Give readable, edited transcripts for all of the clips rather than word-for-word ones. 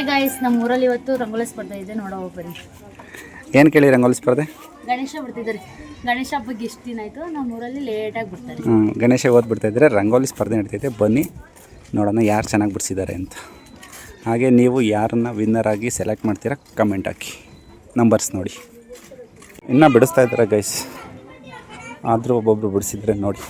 Hi guys, ನಮ್ಮ ಊರಲ್ಲಿ ಇವತ್ತು ರಂಗೋಲಿ ಸ್ಪರ್ಧೆ ಇದೆ, ನೋಡೋ ಬನ್ನಿ. ಏನು ಕೇಳಿ ರಂಗೋಲಿ ಸ್ಪರ್ಧೆ? ಗಣೇಶ ಬಿಡ್ತಿದ್ದಾರೆ. ಗಣೇಶ ಹಬ್ಬಕ್ಕೆ ಎಷ್ಟು ದಿನ ಆಯಿತು, ನಮ್ಮ ಊರಲ್ಲಿ ಲೇಟಾಗಿ ಬಿಡ್ತಾರೆ. ಗಣೇಶ ಓದ್ ಬಿಡ್ತಾಯಿದ್ರೆ ರಂಗೋಲಿ ಸ್ಪರ್ಧೆ ನಡೀತೈತೆ. ಬನ್ನಿ ನೋಡೋಣ ಯಾರು ಚೆನ್ನಾಗಿ ಬಿಡಿಸಿದ್ದಾರೆ ಅಂತ. ಹಾಗೆ ನೀವು ಯಾರನ್ನ ವಿನ್ನರ್ ಆಗಿ ಸೆಲೆಕ್ಟ್ ಮಾಡ್ತೀರಾ ಕಮೆಂಟ್ ಹಾಕಿ, ನಂಬರ್ಸ್ ನೋಡಿ. ಇನ್ನೂ ಬಿಡಿಸ್ತಾ ಇದ್ದಾರೆ ಗೈಸ್, ಆದರೂ ಒಬ್ಬೊಬ್ರು ಬಿಡಿಸಿದ್ರೆ ನೋಡಿ.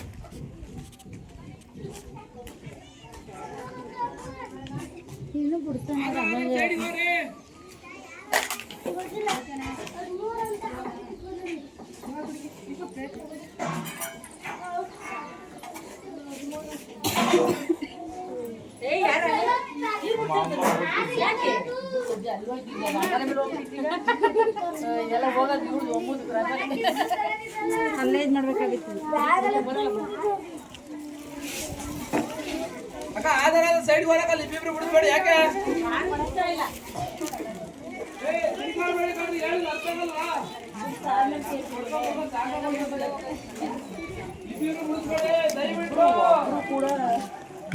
ಅಲ್ಲೇ ಇದು ಮಾಡ್ಬೇಕಾಗಿತ್ತು. ಸೈಡ್ ಬಿಡಿಸ್ಬೇಡಿ, ಯಾಕೆ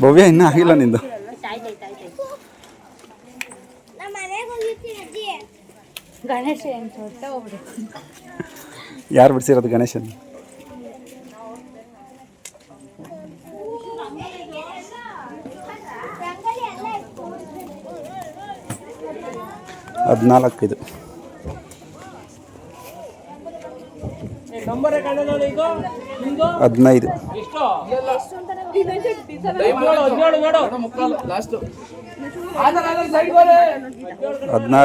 ಭವ್ಯ ಇನ್ನೂ ಆಗಿಲ್ಲ ನಿಂದು. ಗಣೇಶ ಹೋಗ್ಬಿಡು. ಯಾರು ಬಿಡಿಸಿರೋದು ಗಣೇಶನ್? ಹದಿನಾಲ್ಕು ಇದು. ಹದಿನೈದು. 16.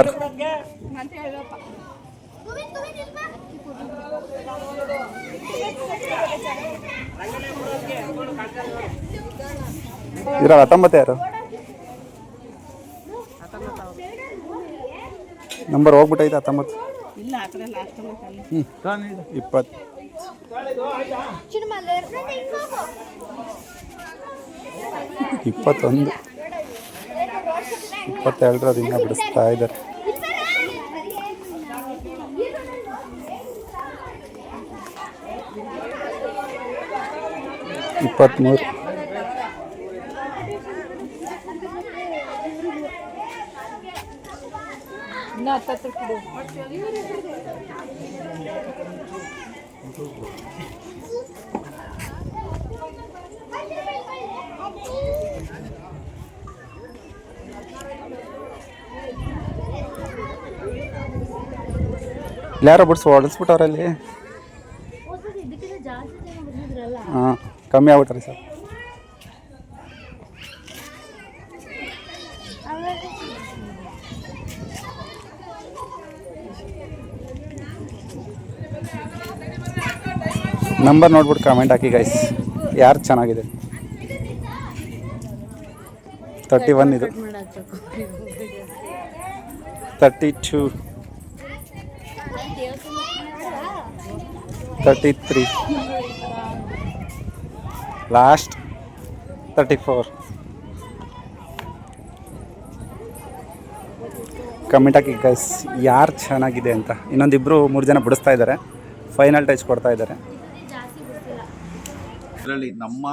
ಇರೋ 19 ಯಾರು ನಂಬರ್ ಹೋಗ್ಬಿಟ್ಟೈತೆ? 19. 20. 21. 22 ಇನ್ನೂ ಬಿಡಿಸ್ತಾ ಇದ್ದಾರೆ. 23. ಯಾರೋ ಬಿಡಿಸ್ ಹೊಡೆಸ್ಬಿಟ್ಟವ್ರಲ್ಲಿ. ಹಾಂ, ಕಮ್ಮಿ ಆಗ್ಬಿಟ್ರಿ ಸರ್. ನಂಬರ್ ನೋಡ್ಬಿಟ್ಟು ಕಮೆಂಟ್ ಹಾಕಿ ಗೈಸ್, ಯಾರು ಚೆನ್ನಾಗಿದೆ. 31 ಇದು. 32. 33. ಲಾಸ್ಟ್ 34. ಕಮೆಂಟ್ ಹಾಕಿ ಗೈಸ್, ಯಾರು ಚೆನ್ನಾಗಿದೆ ಅಂತ. ಇನ್ನೊಂದಿಬ್ಬರು 3 ಜನ ಬಿಡಿಸ್ತಾ ಇದ್ದಾರೆ, ಫೈನಲ್ ಟಚ್ ಕೊಡ್ತಾ ಇದ್ದಾರೆ. ಇದರಲ್ಲಿ ನಮ್ಮ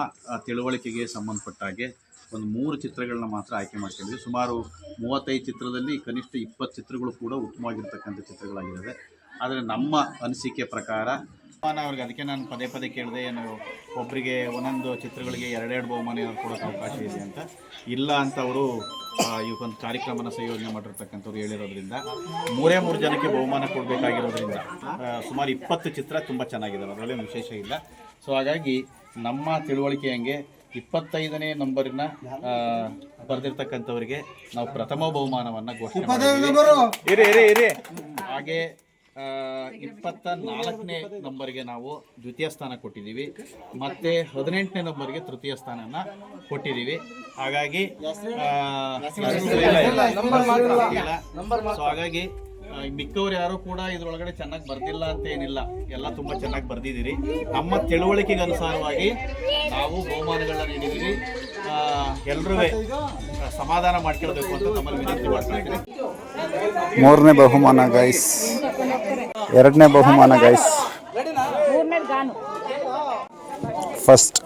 ತಿಳುವಳಿಕೆಗೆ ಸಂಬಂಧಪಟ್ಟ ಹಾಗೆ ಒಂದು 3 ಚಿತ್ರಗಳನ್ನ ಮಾತ್ರ ಆಯ್ಕೆ ಮಾಡ್ಕೊಂಡಿದ್ವಿ. ಸುಮಾರು 35 ಚಿತ್ರದಲ್ಲಿ ಕನಿಷ್ಠ 20 ಚಿತ್ರಗಳು ಕೂಡ ಉತ್ತಮವಾಗಿರ್ತಕ್ಕಂಥ ಚಿತ್ರಗಳಾಗಿದ್ದಾವೆ. ಆದರೆ ನಮ್ಮ ಅನಿಸಿಕೆ ಪ್ರಕಾರ ಅವ್ರಿಗೆ, ಅದಕ್ಕೆ ನಾನು ಪದೇ ಪದೇ ಕೇಳಿದೆ, ಏನು ಒಬ್ಬರಿಗೆ ಒಂದೊಂದು ಚಿತ್ರಗಳಿಗೆ 2 ಬಹುಮಾನ ಕೊಡೋಕ್ಕೆ ಅವಕಾಶ ಇದೆ ಅಂತ. ಇಲ್ಲ ಅಂತ ಅವರು ಇವೊಂದು ಕಾರ್ಯಕ್ರಮನ ಸಂಯೋಜನೆ ಮಾಡಿರ್ತಕ್ಕಂಥವ್ರು ಹೇಳಿರೋದ್ರಿಂದ 3 ಜನಕ್ಕೆ ಬಹುಮಾನ ಕೊಡಬೇಕಾಗಿರೋದ್ರಿಂದ ಸುಮಾರು 20 ಚಿತ್ರ ತುಂಬ ಚೆನ್ನಾಗಿದ್ದಾವೆ, ಅದರಲ್ಲೇನು ವಿಶೇಷ ಇಲ್ಲ. ಸೊ ಹಾಗಾಗಿ ನಮ್ಮ ತಿಳುವಳಿಕೆ ಹಂಗೆ 25ನೇ ನಂಬರಿನ ಬರೆದಿರ್ತಕ್ಕಂಥವರಿಗೆ ನಾವು ಪ್ರಥಮ ಬಹುಮಾನವನ್ನು ಘೋಷಣೆ ಮಾಡಿದ್ದೀವಿ. ಹಾಗೆ 24ನೇ ನಂಬರ್ಗೆ ನಾವು ದ್ವಿತೀಯ ಸ್ಥಾನ ಕೊಟ್ಟಿದ್ದೀವಿ, ಮತ್ತು 18ನೇ ನಂಬರ್ಗೆ ತೃತೀಯ ಸ್ಥಾನನ ಕೊಟ್ಟಿದ್ದೀವಿ. ಹಾಗಾಗಿ ಸೊ ಹಾಗಾಗಿ ಮಿಕ್ಕವ್ರು ಯಾರು ಕೂಡ ಇದ್ರೊಳಗಡೆ ಚೆನ್ನಾಗಿ ಬರ್ದಿಲ್ಲ ಅಂತ ಏನಿಲ್ಲ, ಎಲ್ಲ ತುಂಬ ಚೆನ್ನಾಗಿ ಬರ್ದಿದ್ದೀರಿ. ನಮ್ಮ ತಿಳುವಳಿಕೆಗೆ ಅನುಸಾರವಾಗಿ ನಾವು ಬಹುಮಾನಗಳನ್ನ ನೀಡಿದ್ದೀವಿ. ಎಲ್ಲರೂ ಸಮಾಧಾನ ಮಾಡ್ಕೊಳ್ಬೇಕು ಅಂತ ತಮ್ಮಲ್ಲಿ ವಿನಂತಿ ಮಾಡ್ತಿದ್ದೀನಿ. 3ನೇ ಬಹುಮಾನ ಗೈಸ್, 2ನೇ ಬಹುಮಾನ ಗೈಸ್, ಫಸ್ಟ್